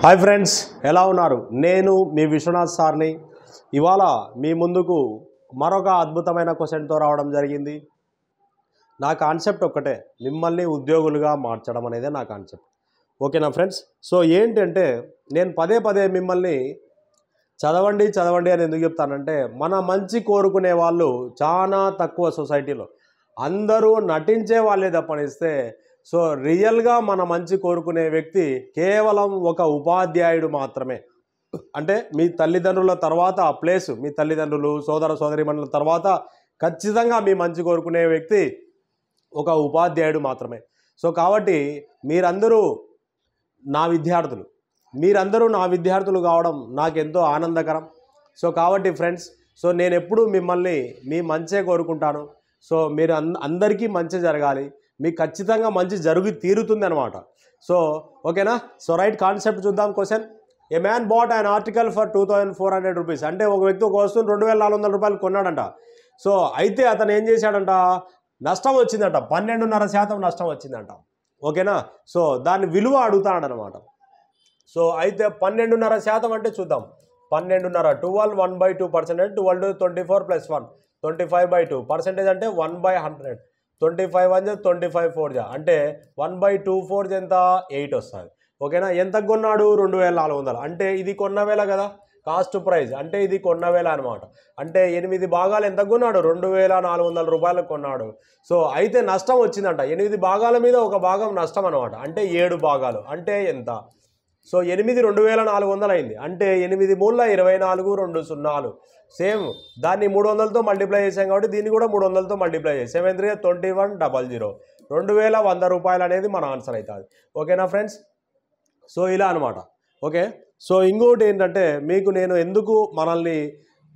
Hi friends, ఎలా ఉన్నారు? నేను మీ విశ్వనాథ్ సార్ని. ఇవాళ మీ ముందుకు మరొక అద్భుతమైన క్వశ్చన్తో రావడం జరిగింది. నా కాన్సెప్ట్ ఒక్కటే, మిమ్మల్ని ఉద్యోగులుగా మార్చడం అనేదే నా కాన్సెప్ట్. ఓకేనా ఫ్రెండ్స్? సో ఏంటంటే నేను పదే పదే మిమ్మల్ని చదవండి చదవండి అని ఎందుకు చెప్తానంటే, మన మంచి కోరుకునే వాళ్ళు చాలా తక్కువ సొసైటీలో. అందరూ నటించే వాళ్ళే తప్పనిస్తే సో రియల్గా మన మంచి కోరుకునే వ్యక్తి కేవలం ఒక ఉపాధ్యాయుడు మాత్రమే. అంటే మీ తల్లిదండ్రుల తర్వాత ప్లేస్, మీ తల్లిదండ్రులు సోదర సోదరీమణుల తర్వాత ఖచ్చితంగా మీ మంచి కోరుకునే వ్యక్తి ఒక ఉపాధ్యాయుడు మాత్రమే. సో కాబట్టి మీరందరూ నా విద్యార్థులు కావడం నాకెంతో ఆనందకరం. సో కాబట్టి ఫ్రెండ్స్, సో నేను ఎప్పుడూ మిమ్మల్ని మీ మంచే కోరుకుంటాను. సో మీరు అందరికీ మంచి జరగాలి, మీకు ఖచ్చితంగా మంచి జరిగి తీరుతుంది అనమాట. సో ఓకేనా? సో రైట్, కాన్సెప్ట్ చూద్దాం. Question: a man bought an article for 2400 rupees. అంటే ఒక వ్యక్తి ఒక వస్తువుని 2400 రూపాయలు కొన్నాడంట. సో అయితే అతను ఏం చేశాడంట, నష్టం వచ్చిందంట, 12.5% నష్టం వచ్చిందంట. ఓకేనా? సో దాని విలువ అడుగుతాడనమాట. సో అయితే 12.5% అంటే చూద్దాం. 12.5 12 1/2%, 12 24 + 1 25/2 పర్సెంటేజ్ అంటే 1/100. 25 1 25 4 అంటే 1/24 ఎంత 8 వస్తుంది. ఓకేనా? ఎంత కొన్నాడు? 2400. అంటే ఇది కొన్న వేల కదా, కాస్ట్ ప్రైస్ అంటే ఇది కొన్న వేల అనమాట. అంటే 8 భాగాలు ఎంత కొన్నాడు? 2400 రూపాయలకు కొన్నాడు. సో అయితే నష్టం వచ్చిందంట. 8 భాగాల మీద ఒక భాగం నష్టం అనమాట. అంటే 7 భాగాలు అంటే ఎంత? సో 8 2400 అయింది. అంటే 8 మూల 24, 2 సున్నాలు. సేమ్ దాన్ని 300తో మల్టిప్లై చేసాం కాబట్టి దీన్ని కూడా 300తో మల్టిప్లై చేసి 7 3 2100. 2100 రూపాయలు అనేది మన ఆన్సర్ అవుతుంది. ఓకేనా ఫ్రెండ్స్? సో ఇలా అనమాట. ఓకే. సో ఇంకోటి ఏంటంటే, మీకు నేను ఎందుకు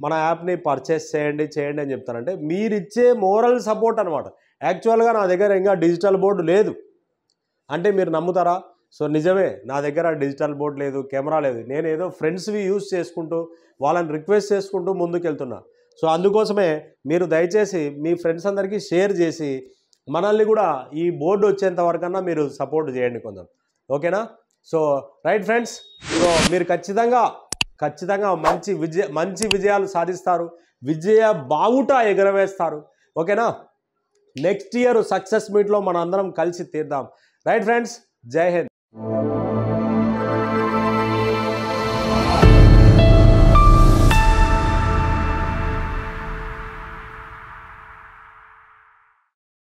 మన యాప్ని పర్చేస్ చేయండి అని చెప్తానంటే, మీరిచ్చే మోరల్ సపోర్ట్ అనమాట. యాక్చువల్గా నా దగ్గర ఇంకా డిజిటల్ బోర్డు లేదు. అంటే మీరు నమ్ముతారా? సో నిజమే, నా దగ్గర డిజిటల్ బోర్డ్ లేదు, కెమెరా లేదు. నేను ఏదో ఫ్రెండ్స్వి యూజ్ చేసుకుంటూ వాళ్ళని రిక్వెస్ట్ చేసుకుంటూ ముందుకు వెళ్తున్నా. సో అందుకోసమే మీరు దయచేసి మీ ఫ్రెండ్స్ అందరికీ షేర్ చేసి మనల్ని కూడా ఈ బోర్డు వచ్చేంత వరకన్నా మీరు సపోర్ట్ చేయండి కొంచెం. ఓకేనా? సో రైట్ ఫ్రెండ్స్, సో మీరు ఖచ్చితంగా మంచి విజయాలు సాధిస్తారు, విజయ బావుట ఎగరవేస్తారు. ఓకేనా? నెక్స్ట్ ఇయర్ సక్సెస్ మీట్లో మన అందరం కలిసి తీద్దాం. రైట్ ఫ్రెండ్స్, జై హింద్.